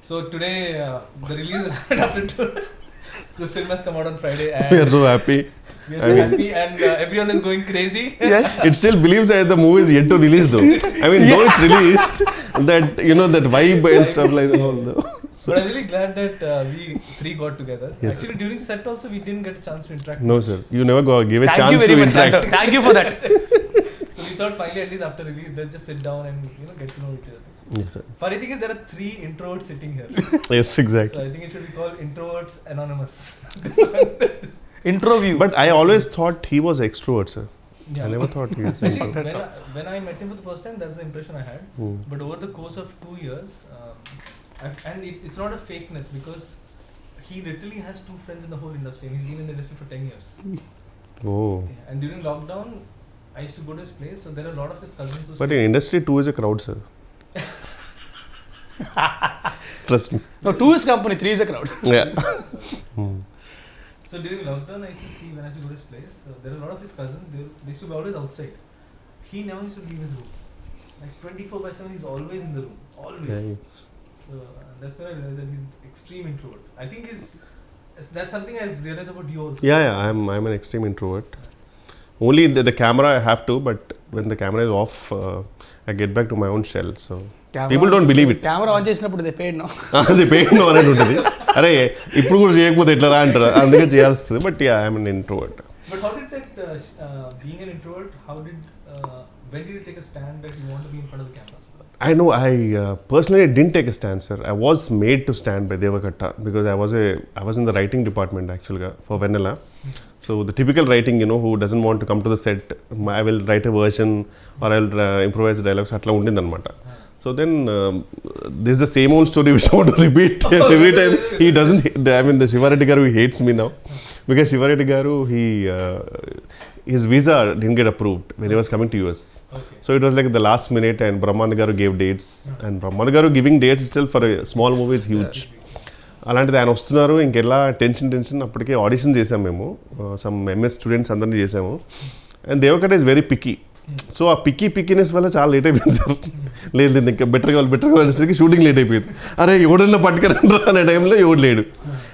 So today, the release happened after the film has come out on Friday, and We are so happy. we are so happy, and everyone is going crazy. Yes. It still believes that the movie is yet to release though. I mean, though it's released, that that vibe and stuff like that. All But I'm really glad that we three got together. Yes, Actually, during set also, we didn't get a chance to interact. No, sir. You never give a Thank you chance very to much, interact. Santanu. Thank you for that. So we thought finally, at least after release, let's just sit down and get to know each other. Yes, sir. Funny thing is, there are 3 introverts sitting here. Yes, exactly. So I think it should be called Introverts Anonymous. Intro view. But I always thought he was extrovert, sir. Yeah. I never thought he was Actually, introvert. when I met him for the first time, that's the impression I had. Hmm. But over the course of 2 years, and it's not a fakeness because he literally has 2 friends in the whole industry, and he's been in the industry for 10 years. Oh. Yeah. And during lockdown, I used to go to his place, so there are a lot of his cousins who But stay. in industry, 2 is a crowd, sir. Trust me. No, 2 is company, 3 is a crowd. Yeah. Hmm. So during lockdown, I used to see when I used to go to his place, there are a lot of his cousins, they used to be always outside. He never used to leave his room. Like 24/7, he's always in the room. Always. Nice. So that's when I realized that he's extreme introvert. I think that's something I realized about you also. Yeah. I'm an extreme introvert. Only the camera I have to, but when the camera is off, I get back to my own shell. So people don't believe it. Camera on చేసినప్పుడు they paid no. అది pain అనేది ఉంటుంది. అరే ఇప్పుడు కూడా చేయకపోతే ఎట్లా రా అంటారు, అందుకే చేయాల్సి వస్తుంది. But I'm an introvert. But how did that, being an introvert, when did you take a stand that you want to be in front of the camera? I know I personally didn't take a stand, sir. I was made to stand by Devakatta because I was in the writing department actually for Vanilla. So the typical writing, who doesn't want to come to the set, I will write a version or I'll improvise dialogues. Atla undindannamata. So then this is the same old story which I want to repeat every time. He doesn't. The Shiva Reddy garu, he hates me now because Shiva Reddy garu, his visa didn't get approved when he was coming to US. Okay. So it was like the last minute, and Brahmanand garu gave dates, and Brahmanand garu giving dates itself for a small movie is huge. అలాంటిది ఆయన వస్తున్నారు, ఇంకెలా tension అప్పటికే audition చేసాము మేము, some MS students అందరినీ చేసాము. And Devakatta is very picky. So ఆ పిక్కీనెస్ వల్ల చాలా లేట్ అయిపోయింది సార్. లేదు ఇంకా బెటర్ కావాలి అనేసరికి షూటింగ్ లేట్ అయిపోయింది. అరే ఎవడన్నా పట్టుకురండ్రా అనే టైంలో ఎవడు లేడు.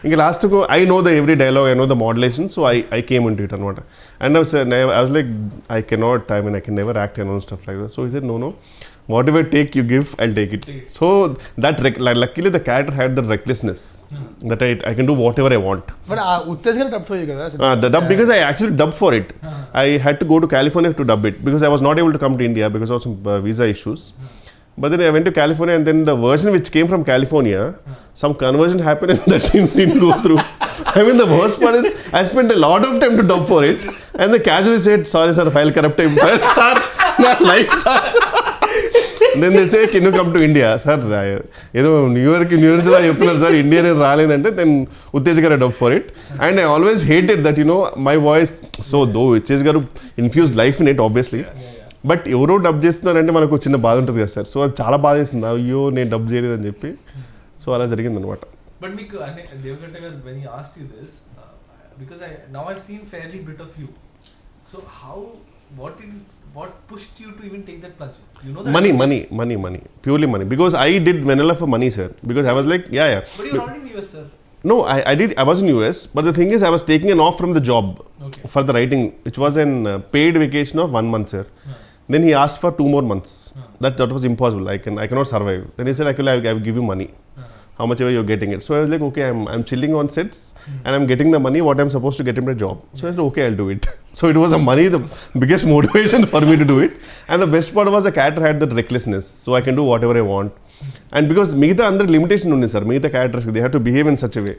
ఇంకా లాస్ట్కు I know the every dialogue, I know the modulation, so I came into it అనమాట. And I was like I cannot, I can never act and stuff like that. So he said no whatever take you give, I'll take it. So that luckily the character had the recklessness that I can do whatever I want. But ఆ Uttej garu dub for you కదా. The dub, because I actually dubbed for it. I had to go to California to dub it because I was not able to come to India because of some visa issues. But then I went to California, and then the version which came from California, some conversion happened and that didn't go through. The worst part is I spent a lot of time to dub for it, and the casually said, sorry sir, file corrupted. Sir, not like sir. Then they say, can you come to India? Sir, ఏదో new years లా చెప్తున్నారు sir, India నేను రాలేనంటే then Uttej garu dub for it. And I always hated that my voice. So though Uttej garu infused life in it obviously. But ఎవరో dub చేస్తున్నారంటే మనకు చిన్న బాధ ఉంటుంది కదా సార్. సో అది చాలా బాధ చేసింది, అయ్యో నేను డబ్ చేయలేదని చెప్పి. సో అలా జరిగింది అనమాట. But మీకు Devakatta garu, when he asked you this, because now I've seen fairly bit of you. So what pushed you to even take that plunge? You know that money, purely money. Because I did Vanilla for money, sir. Because I was like, yeah. But you're already in US, sir. No, I was in US, but the thing is I was taking an off from the job for the writing, which was an paid vacation of 1 month, sir. Then he asked for 2 more months. That was impossible. I cannot survive. Then he said, I will give you money. How much ever you're getting it. So I was like, okay, I'm chilling on sets and I'm getting the money what I'm supposed to get in my job. So I said, okay, I'll do it. So it was the biggest motivation for me to do it. And the best part was the character had that recklessness. So I can do whatever I want. And because Meeta under limitation undi sir, Meeta characters they have to behave in such a way.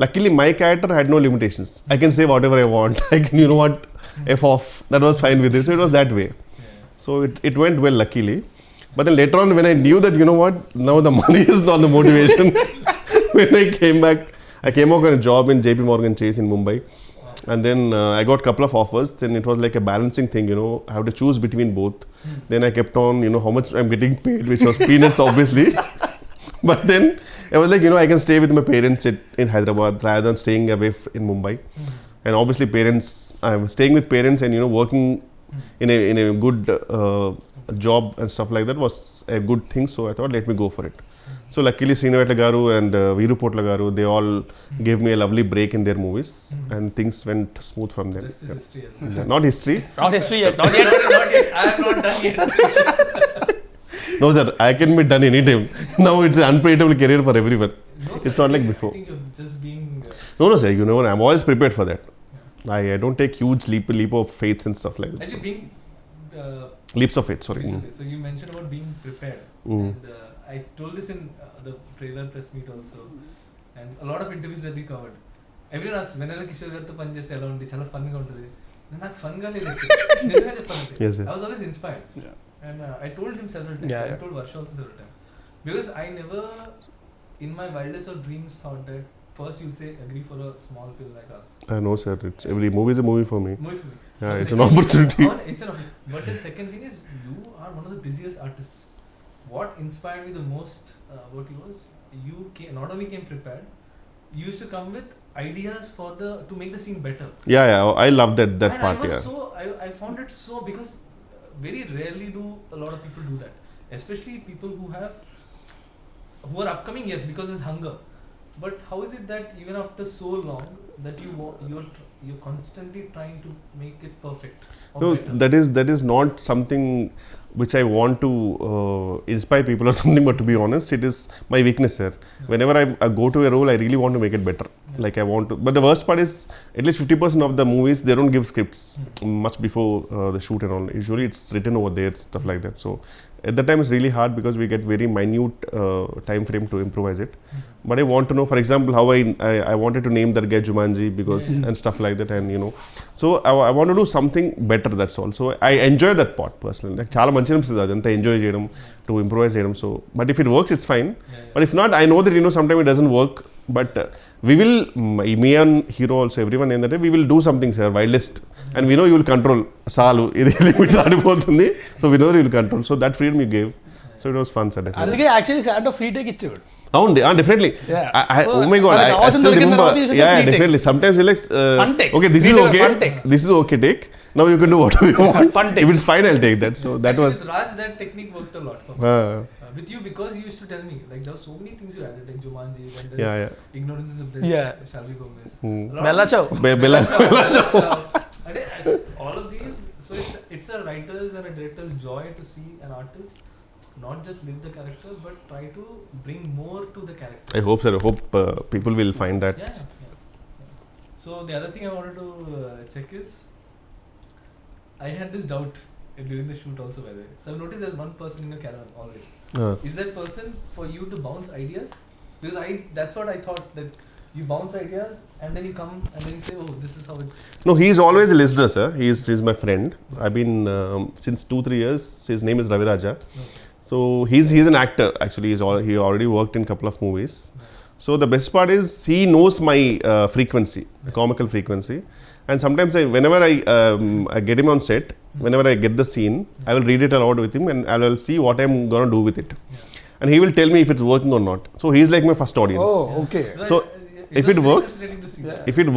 Luckily my character had no limitations. I can say whatever I want. I can, F off. That was fine with it. So it was that way. So it went well, luckily. But then later on, when I knew that, now the money is not the motivation. When I came back, I came out on a job in JP Morgan Chase in Mumbai. And then I got a couple of offers. Then it was like a balancing thing, I have to choose between both. Then I kept on, how much I'm getting paid, which was peanuts, obviously. But then I was like, I can stay with my parents in Hyderabad rather than staying away in Mumbai. And obviously I'm staying with parents and, working in a good job and stuff like that was a good thing. So I thought, let me go for it. So luckily Srinivata Garu and Veeru Potla Garu, they all gave me a lovely break in their movies, and things went smooth from them. Rest is history. As Yeah, not history. Not history yet. Not yet. not yet. I am not done yet. No sir, I can be done anytime. Now it's an unpredictable career for everyone. No, It's sir, not like I before. think you're just being. No sir, you know, I'm always prepared for that. I don't take huge leap of faith and stuff like that. Actually, So. being. Leaps of faith, sorry. So you mentioned about being prepared, and I told this in the trailer press meet also, and a lot of interviews that we covered. Everyone asks, whenever Kishore గారితో పని చేస్తే ఎలా ఉంది, చాలా fun గా ఉంటుంది. నాకు fun గా లేదు, నిజంగా చెప్పాలంటే. Yes, sir. I was always inspired, and I told him several times. I told Varsha also several times, because I never, in my wildest of dreams, thought that first you'll say agree for a small film like us. No sir, it's every movie is a movie for me. Movie for me. Yeah, But it's an second- opportunity. It's an opportunity. But then second thing is, you are one of the busiest artists. What inspired me the most about you was, you not only came prepared, you used to come with ideas for to make the scene better. Yeah, I love that And part. I was Yeah. I found it so, because very rarely do a lot of people do that, especially people who are upcoming. Yes, because there's hunger. But how is it that even after so long that you're constantly trying to make it perfect? Or No, better? that is not something which I want to inspire people or something. But to be honest, it is my weakness, sir. Whenever I go to a role, I really want to make it better. Like I want to. But the worst part is, at least 50% of the movies, they don't give scripts much before the shoot and all. Usually, it's written over there, stuff like that. So at that time, it's really hard because we get very minute time frame to improvise it. But I want to know, for example, how I wanted to name that guy Jumanji because and stuff like that, and you know. So I want to do something better. That's all. So I enjoy that part personally. Like చాలా మంచి అనిపిస్తుంది అదంతా enjoy చేయడం, to improvise చేయడం. So but if it works it's fine. But if not, I know that some time it doesn't work. But we will, me and hero also, everyone ఏంటంటే we will do something, sir, wildest, and we know you will control. Salu ఇది limit దాటిపోతుంది. So we know that you will control. So that freedom you gave. So it was fun, sir. Definitely. అందుకే actually శాంటో free take ఇచ్చేవాడు. Definitely. Yeah. Oh my god, I still remember. Yeah, definitely. Sometimes you like, Fun take. okay, this is okay. This is okay, take. Now you can do whatever you want. Fun take. If it's fine, I'll take that. So that Actually, was. with Raj, that technique worked a lot for me. With you, because you used to tell me, like, there were so many things you added, like Jumanji, and there's Yeah. Ignorance is the Bliss, Yeah. Shalvi Gomez. Bella Chow. Bella Chow. All of these, so it's a writer's and a director's joy to see an artist not just live the character, but try to bring more to the character. I hope, sir. I hope people will find that. Yeah. So the other thing I wanted to check is, I had this doubt during the shoot also, by the way. So I've noticed there's one person in your caravan always. Is that person for you to bounce ideas? Because that's what I thought, that you bounce ideas and then you come and then you say, oh, this is how it's. No, he's always a listener, sir. He's my friend. I've been since 2-3 years. His name is Ravi Raja. Okay. So he's an actor. Actually, he already worked in a couple of movies. So the best part is he knows my frequency, comical frequency. And sometimes whenever I get him on set, whenever I get the scene, I will read it aloud with him and I will see what I'm gonna do with it. And he will tell me if it's working or not. So he's like my first audience. Oh, okay. So if it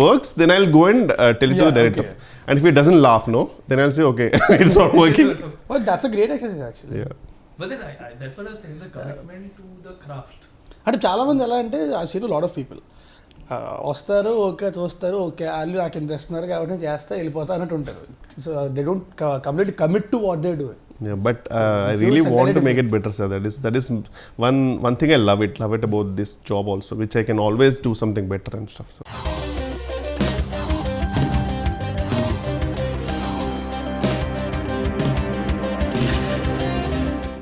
works, then I'll go and tell it to the director. Okay. And if it doesn't laugh, then I'll say, okay, it's not working. Well, that's a great exercise actually. Yeah. But then that's what I was saying, the commitment to the craft. అంటే చాలా మంది ఎలా అంటే I seen lot of people వస్తారు, okay చూస్తారు, okay వాళ్ళు నాకు ఇంత ఇస్తున్నారు కాబట్టి నేను చేస్తా వెళ్ళిపోతా అన్నట్టు ఉంటారు. So they don't completely commit to what they do. Yeah, but I really want to make it better, sir. That is one thing I love it about this job also, which I can always do something better and stuff. So.